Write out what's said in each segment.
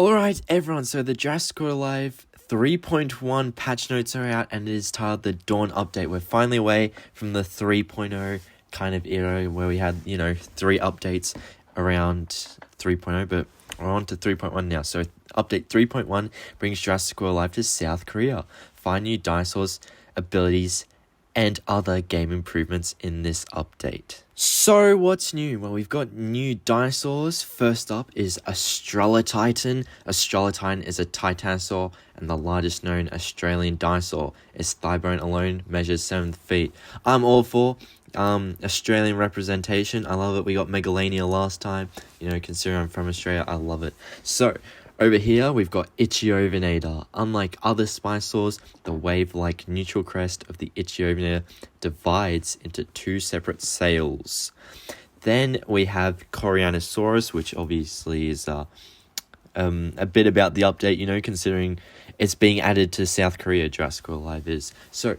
Alright everyone, so the Jurassic Live 3.1 patch notes are out and it is titled the Dawn Update. We're finally away from the 3.0 kind of era where we had, 3 updates around 3.0, but we're on to 3.1 now. So update 3.1 brings Jurassic Live to South Korea. Find new dinosaurs, abilities, and other game improvements in this update. So what's new? Well, we've got new dinosaurs. First up is Australotitan. Australotitan is a titanosaur and the largest known Australian dinosaur. Its thigh bone alone measures 7 feet. I'm all for Australian representation. I love it. We got Megalania last time. Considering I'm from Australia, I love it. So over here, we've got Itchyovenator. Unlike other spinosaurs, the wave-like neutral crest of the Itchyovenator divides into 2 separate sails. Then we have Koreanosaurus, which obviously is a bit about the update, considering it's being added to South Korea, Jurassic Live is. So,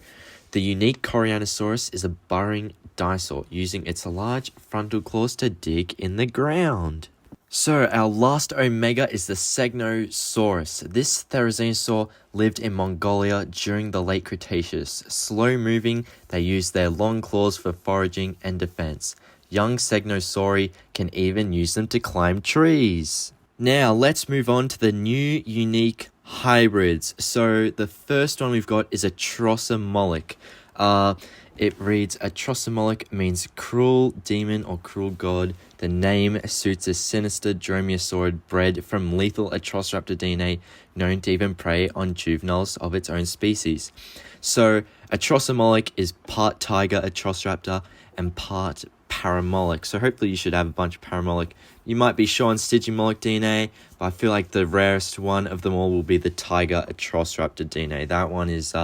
the unique Koreanosaurus is a burrowing dinosaur, using its large frontal claws to dig in the ground. So, our last Omega is the Segnosaurus. This therizinosaur lived in Mongolia during the late Cretaceous. Slow-moving, they use their long claws for foraging and defense. Young Segnosauri can even use them to climb trees. Now, let's move on to the new, unique hybrids. So, the first one we've got is Atrocimoloch. It reads, Atrocimoloch means cruel demon or cruel god. The name suits a sinister dromaeosaurid bred from lethal Atrociraptor DNA, known to even prey on juveniles of its own species. So, Atrocimoloch is part tiger Atrociraptor and part Paramoloch. So hopefully you should have a bunch of Paramoloch. You might be short on Stygimoloch DNA, but I feel like the rarest one of them all will be the tiger Atrociraptor DNA. That one is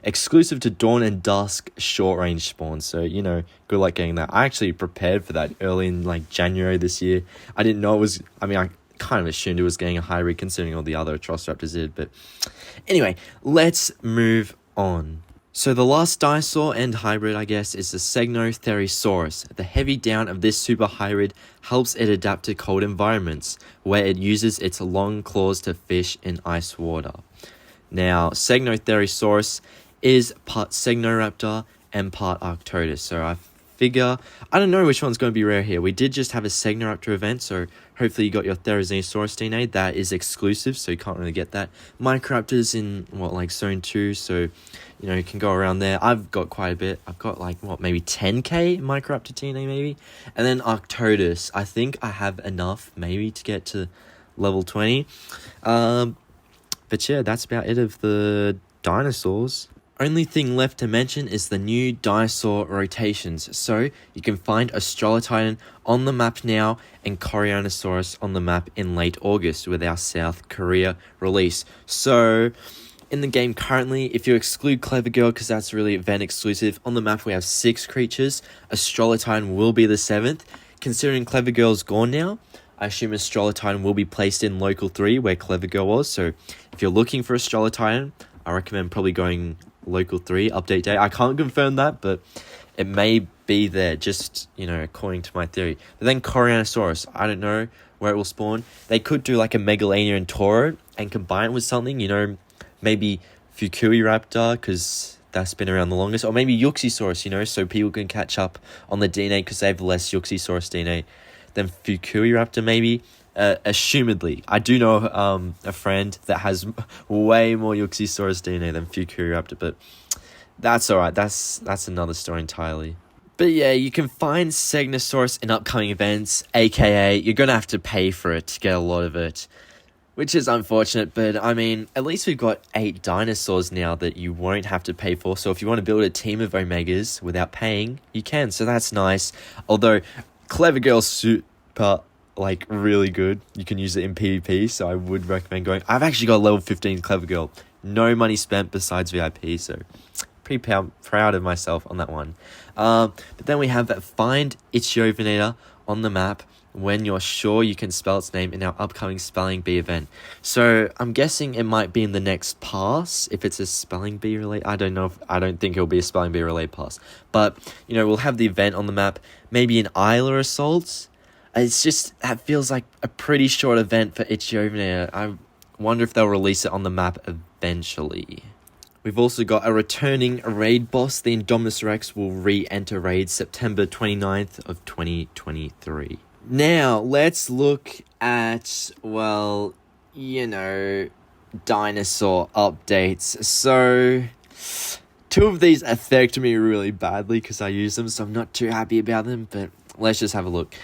exclusive to Dawn and Dusk short-range spawns, so, good luck getting that. I actually prepared for that early in, January this year. I didn't know it was, I kind of assumed it was getting a hybrid considering all the other Atrociraptors did, but anyway, let's move on. So the last dinosaur and hybrid, I guess, is the Segnotherisaurus. The heavy down of this super hybrid helps it adapt to cold environments, where it uses its long claws to fish in ice water. Now, Segnotherisaurus is part Segnoraptor and part Arctodus. So I don't know which one's going to be rare here. We did just have a Segnoraptor event, so hopefully you got your Therizinosaurus DNA. That is exclusive, so you can't really get that. Microraptors in, Zone 2, so, you can go around there. I've got quite a bit. I've got, maybe 10k Microraptor DNA, maybe? And then Arctodus. I think I have enough, maybe, to get to level 20. But yeah, that's about it of the dinosaurs. Only thing left to mention is the new dinosaur rotations. So you can find Australotitan on the map now and Koreanosaurus on the map in late August with our South Korea release. So in the game currently, if you exclude Clever Girl because that's really event exclusive, on the map we have 6 creatures. Australotitan will be the 7th. Considering Clever Girl's gone now, I assume Australotitan will be placed in Local 3 where Clever Girl was. So if you're looking for Australotitan, I recommend probably going Local 3 update day. I can't confirm that, but it may be there, just, according to my theory. But then Koreanosaurus, I don't know where it will spawn. They could do like a Megalania and TORO and combine it with something, maybe FUKUIRAPTor, because that's been around the longest. Or maybe YUXISAURUS, so people can catch up on the DNA because they have less YUXISAURUS DNA than FUKUIRAPTor, maybe. Assumedly, I do know a friend that has way more YUXISAURUS DNA than FUKUIRAPTor, but that's alright. That's another story entirely. But yeah, you can find Segnosaurus in upcoming events, aka you're gonna have to pay for it to get a lot of it, which is unfortunate, but at least we've got 8 dinosaurs now that you won't have to pay for, so if you want to build a team of Omegas without paying, you can, so that's nice. Although, Clever Girl's super, really good. You can use it in PvP, so I would recommend going. I've actually got a level 15 Clever Girl. No money spent besides VIP, so pretty proud of myself on that one. But then we have that Find Itchyovenator on the map when you're sure you can spell its name in our upcoming Spelling Bee event. So I'm guessing it might be in the next pass if it's a Spelling Bee relay. I don't think it'll be a Spelling Bee relay pass. But, we'll have the event on the map, maybe an Isla Assaults. It's just, that feels like a pretty short event for Itchyovenator. I wonder if they'll release it on the map eventually. We've also got a returning raid boss. The Indominus Rex will re-enter raid September 29th of 2023. Now, let's look at, well, you know, dinosaur updates. So, 2 of these affect me really badly because I use them, so I'm not too happy about them, but let's just have a look.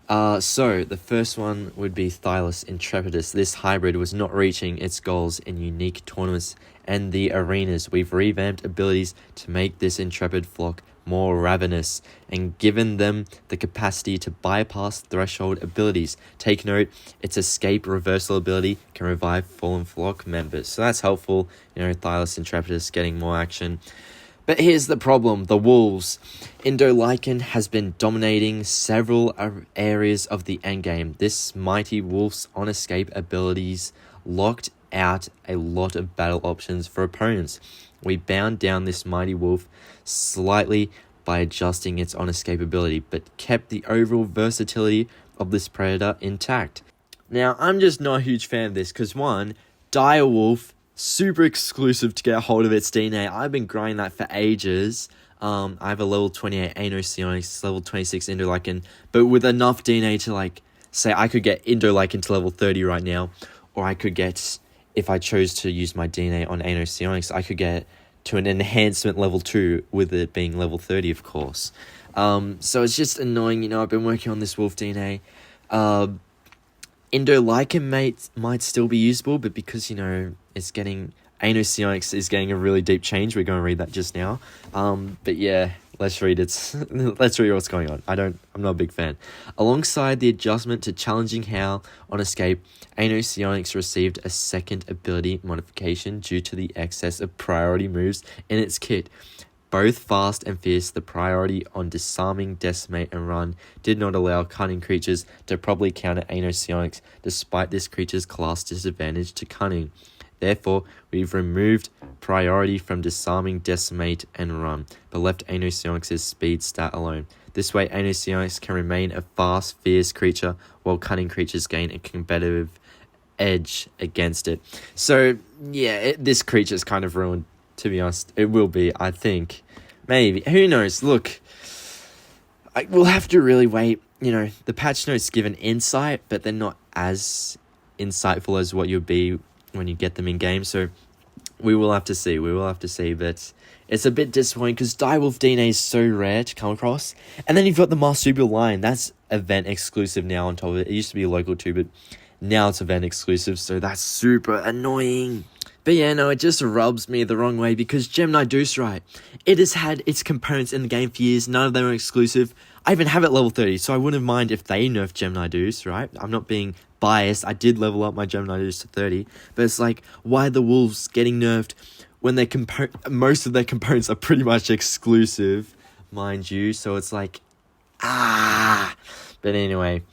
So, the first one would be Thylus Intrepidus. This hybrid was not reaching its goals in unique tournaments and the arenas. We've revamped abilities to make this intrepid flock more ravenous and given them the capacity to bypass threshold abilities. Take note, its escape reversal ability can revive fallen flock members. So that's helpful, you know, Thylus Intrepidus getting more action. But here's the problem, the wolves. Indolycan has been dominating several areas of the endgame. This mighty wolf's on-escape abilities locked out a lot of battle options for opponents. We bound down this mighty wolf slightly by adjusting its on-escape ability, but kept the overall versatility of this predator intact. Now, I'm just not a huge fan of this, because one, Direwolf, super exclusive to get a hold of its DNA. I've been grinding that for ages. I have a level 28 Anocionyx, level 26 Indolycan, but with enough DNA to, like, say I could get Indolycan to level 30 right now, or I could get, if I chose to use my DNA on Anocionyx, I could get to an enhancement level 2 with it being level 30, of course. So it's just annoying, you know, I've been working on this wolf DNA. Indolycan might still be usable, but because, you know, it's getting, Anocionyx is getting a really deep change. We're going to read that just now. But yeah, let's read it. Let's read what's going on. I'm not a big fan. Alongside the adjustment to challenging Howl on escape, Anocionyx received a second ability modification due to the excess of priority moves in its kit. Both fast and fierce, the priority on disarming, decimate, and run did not allow cunning creatures to properly counter Anocionyx, despite this creature's class disadvantage to cunning. Therefore, we've removed priority from disarming, decimate, and run, but left Anocionyx's speed stat alone. This way, Anocionyx can remain a fast, fierce creature, while cunning creatures gain a competitive edge against it. So, yeah, this creature's kind of ruined. To be honest, it will be, I think. Maybe. Who knows? Look, we'll have to really wait. You know, the patch notes give an insight, but they're not as insightful as what you'll be when you get them in game. So we will have to see. But it's a bit disappointing because Direwolf DNA is so rare to come across. And then you've got the Marsupial Lion. That's event exclusive now on top of it. It used to be local too, but now it's event exclusive. So that's super annoying. But yeah, no, it just rubs me the wrong way because Gemini Deuce, right? It has had its components in the game for years. None of them are exclusive. I even have it level 30, so I wouldn't mind if they nerfed Gemini Deuce, right? I'm not being biased. I did level up my Gemini Deuce to 30. But it's like, why are the wolves getting nerfed when most of their components are pretty much exclusive, mind you? So it's like, But anyway,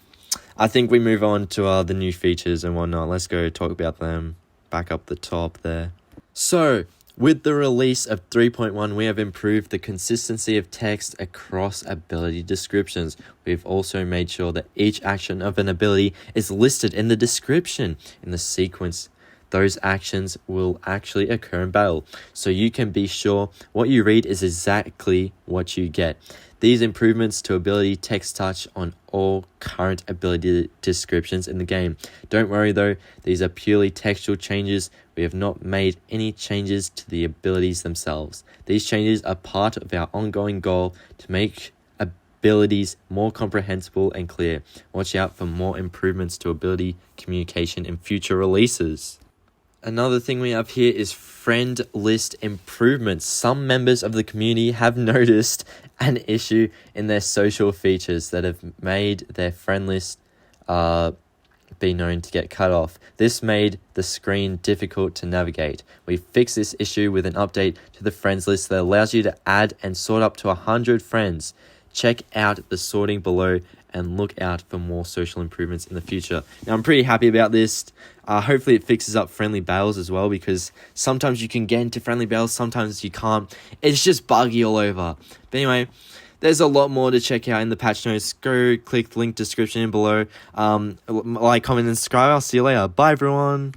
I think we move on to the new features and whatnot. Let's go talk about them. Back up the top there. So, with the release of 3.1, we have improved the consistency of text across ability descriptions. We've also made sure that each action of an ability is listed in the description in the sequence those actions will actually occur in battle, so you can be sure what you read is exactly what you get. These improvements to ability text touch on all current ability descriptions in the game. Don't worry though, these are purely textual changes. We have not made any changes to the abilities themselves. These changes are part of our ongoing goal to make abilities more comprehensible and clear. Watch out for more improvements to ability communication in future releases. Another thing we have here is friend list improvements. Some members of the community have noticed an issue in their social features that have made their friend list be known to get cut off. This made the screen difficult to navigate. We fixed this issue with an update to the friends list that allows you to add and sort up to 100 friends. Check out the sorting below and look out for more social improvements in the future. Now, I'm pretty happy about this. Hopefully it fixes up friendly battles as well, because sometimes you can get into friendly battles, sometimes you can't. It's just buggy all over. But anyway, there's a lot more to check out in the patch notes. Go click the link description below. Like, comment, and subscribe. I'll see you later. Bye, everyone.